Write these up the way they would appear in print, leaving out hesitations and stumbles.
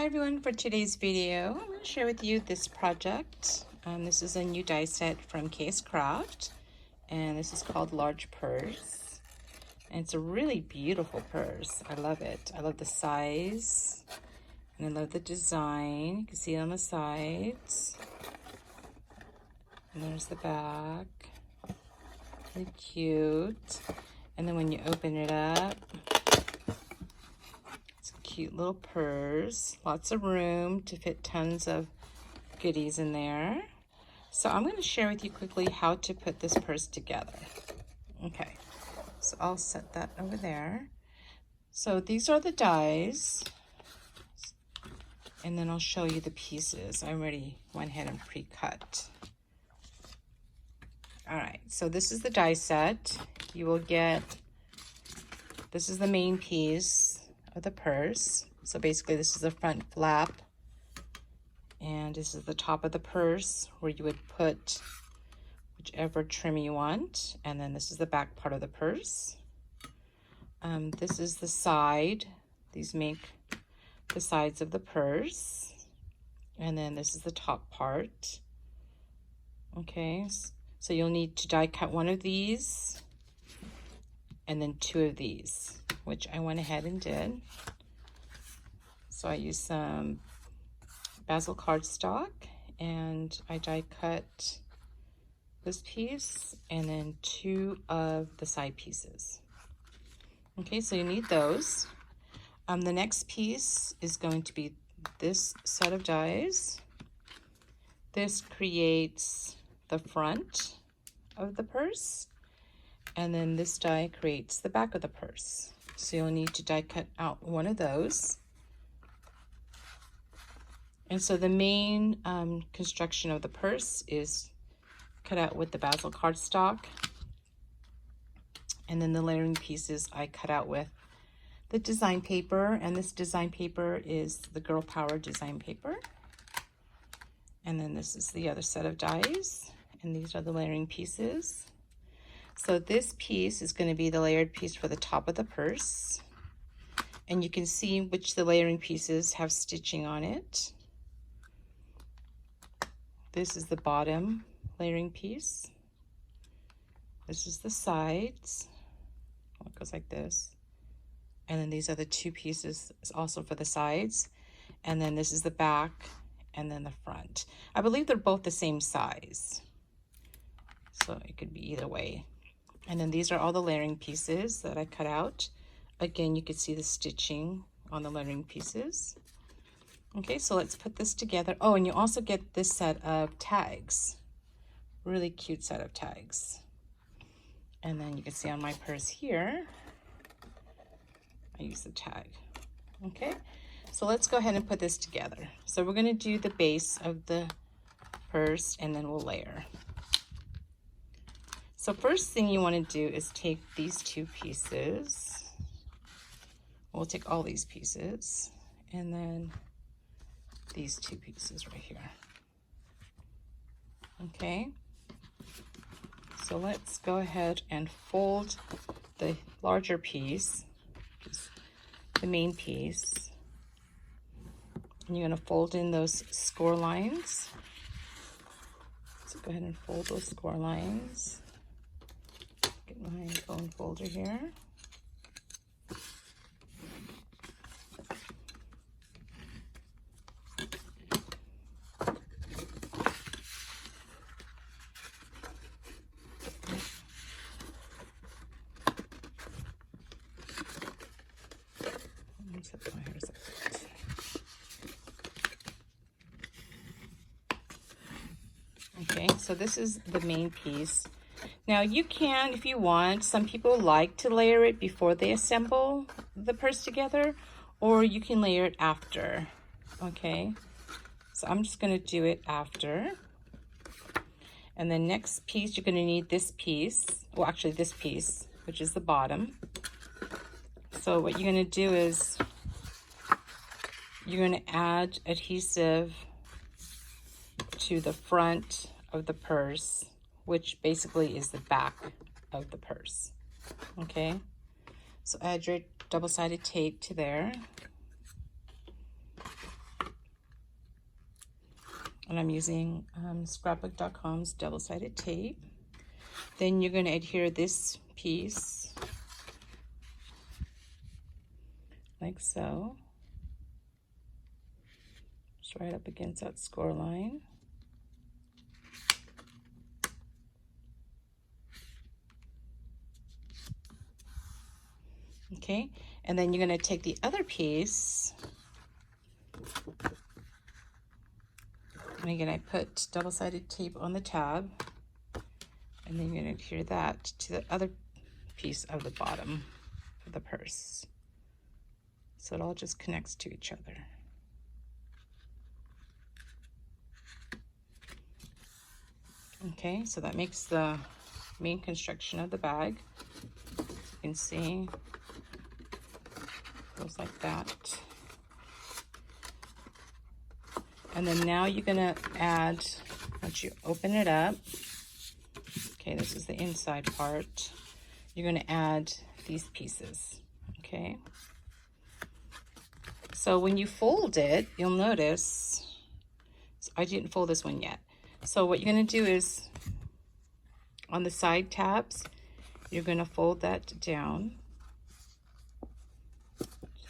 Hi everyone, for today's video, I'm going to share with you this project. This is a new die set from KSCRAFT, and this is called Large Purse. And it's a really beautiful purse. I love it. I love the size, and I love the design. You can see it on the sides. And there's the back. Really cute. And then when you open it up, cute little purse, lots of room to fit tons of goodies in there. So I'm going to share with you quickly how to put this purse together. Okay, so I'll set that over there. So these are the dies, and then I'll show you the pieces. I already went ahead and pre-cut. All right, so this is the die set. You will get, this is the main piece of the purse. So basically this is the front flap, and this is the top of the purse where you would put whichever trim you want, and then this is the back part of the purse. This is the side. These make the sides of the purse, and then this is the top part. Okay, so you'll need to die cut one of these and then two of these, which I went ahead and did. So I used some basil cardstock, and I die cut this piece and then two of the side pieces. Okay, so you need those. The next piece is going to be this set of dies. This creates the front of the purse, and then this die creates the back of the purse. So you'll need to die cut out one of those. And so the main construction of the purse is cut out with the basil cardstock. And then the layering pieces I cut out with the design paper. And this design paper is the Girl Power design paper. And then this is the other set of dies. And these are the layering pieces. So this piece is going to be the layered piece for the top of the purse. And you can see which the layering pieces have stitching on it. This is the bottom layering piece. This is the sides. Well, it goes like this. And then these are the two pieces also for the sides. And then this is the back and then the front. I believe they're both the same size, so it could be either way. And then these are all the layering pieces that I cut out. Again, you can see the stitching on the layering pieces. Okay, so let's put this together. Oh, and you also get this set of tags. Really cute set of tags. And then you can see on my purse here, I use the tag. Okay, so let's go ahead and put this together. So we're gonna do the base of the purse, and then we'll layer. So first thing you want to do is take these two pieces. We'll take all these pieces, and then these two pieces right here. Okay, so let's go ahead and fold the larger piece, which is the main piece. And you're going to fold in those score lines. So go ahead and fold those score lines. Get my bone folder here. Set my hairs like that. Okay, so this is the main piece. Now you can, if you want, some people like to layer it before they assemble the purse together, or you can layer it after. Okay, so I'm just going to do it after. And the next piece, you're going to need this piece, well actually this piece, which is the bottom. So what you're going to do is you're going to add adhesive to the front of the purse, which basically is the back of the purse. Okay, so add your double-sided tape to there. And I'm using scrapbook.com's double-sided tape. Then you're going to adhere this piece like so, just right up against that score line. Okay, and then you're going to take the other piece, and again I put double-sided tape on the tab, and then you're going to adhere that to the other piece of the bottom of the purse, so it all just connects to each other. Okay, so that makes the main construction of the bag. You can see it goes like that. And then now you're gonna add, once you open it up, okay, this is the inside part, you're gonna add these pieces, okay? So when you fold it, you'll notice, so I didn't fold this one yet. So what you're gonna do is, on the side tabs, you're gonna fold that down.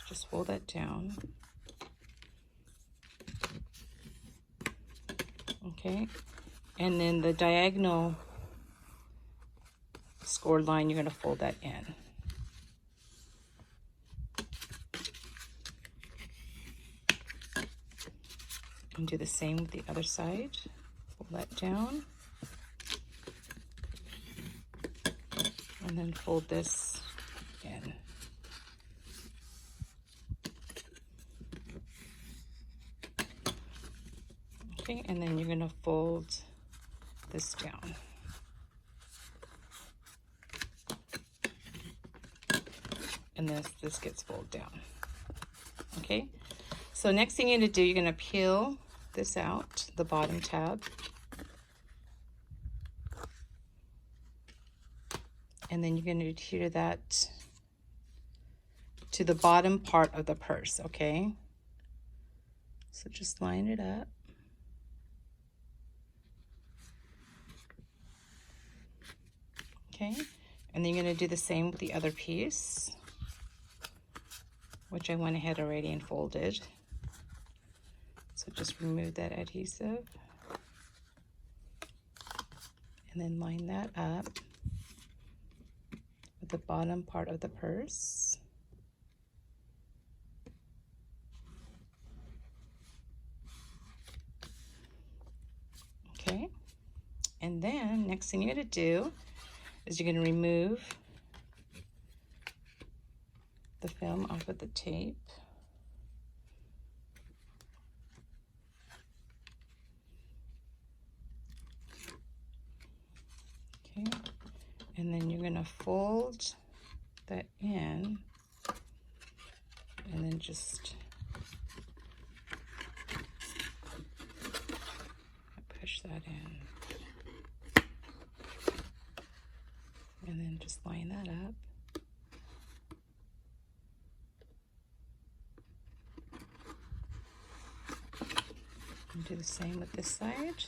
Just fold that down. Okay, and then the diagonal scored line, you're gonna fold that in. And do the same with the other side. Fold that down. And then fold this in. Okay, and then you're gonna fold this down. And this gets folded down. Okay, so next thing you're gonna do, you're gonna peel this out, the bottom tab. And then you're gonna adhere that to the bottom part of the purse, okay? So just line it up. Okay, and then you're gonna do the same with the other piece, which I went ahead already and folded. So just remove that adhesive and then line that up with the bottom part of the purse. Okay, and then next thing you're gonna do is you're gonna remove the film off of the tape. Okay, and then you're gonna fold that in and then just push that in. And then just line that up. And do the same with this side.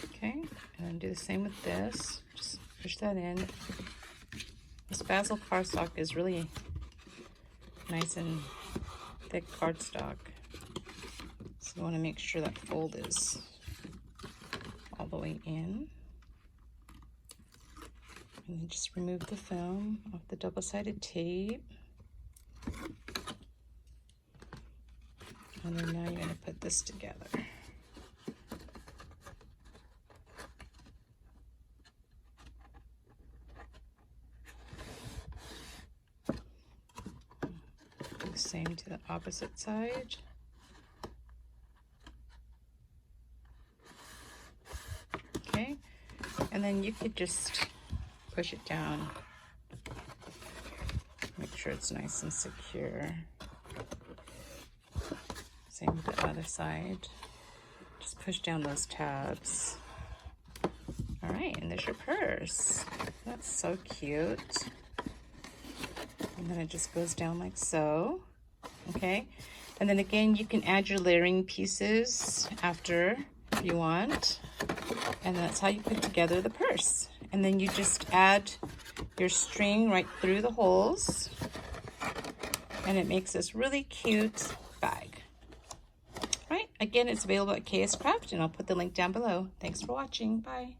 Okay, and then do the same with this. Just push that in. This basil cardstock is really nice and thick cardstock. So you want to make sure that fold is all the way in. And then just remove the film off the double-sided tape. And then now you're going to put this together. Same to the opposite side. Okay, and then you could just push it down. Make sure it's nice and secure. Same with the other side. Just push down those tabs. All right, and there's your purse. That's so cute. And then it just goes down like so, okay? And then again, you can add your layering pieces after if you want. And that's how you put together the purse. And then you just add your string right through the holes. And it makes this really cute bag. All right, again, it's available at KSCRAFT, and I'll put the link down below. Thanks for watching. Bye.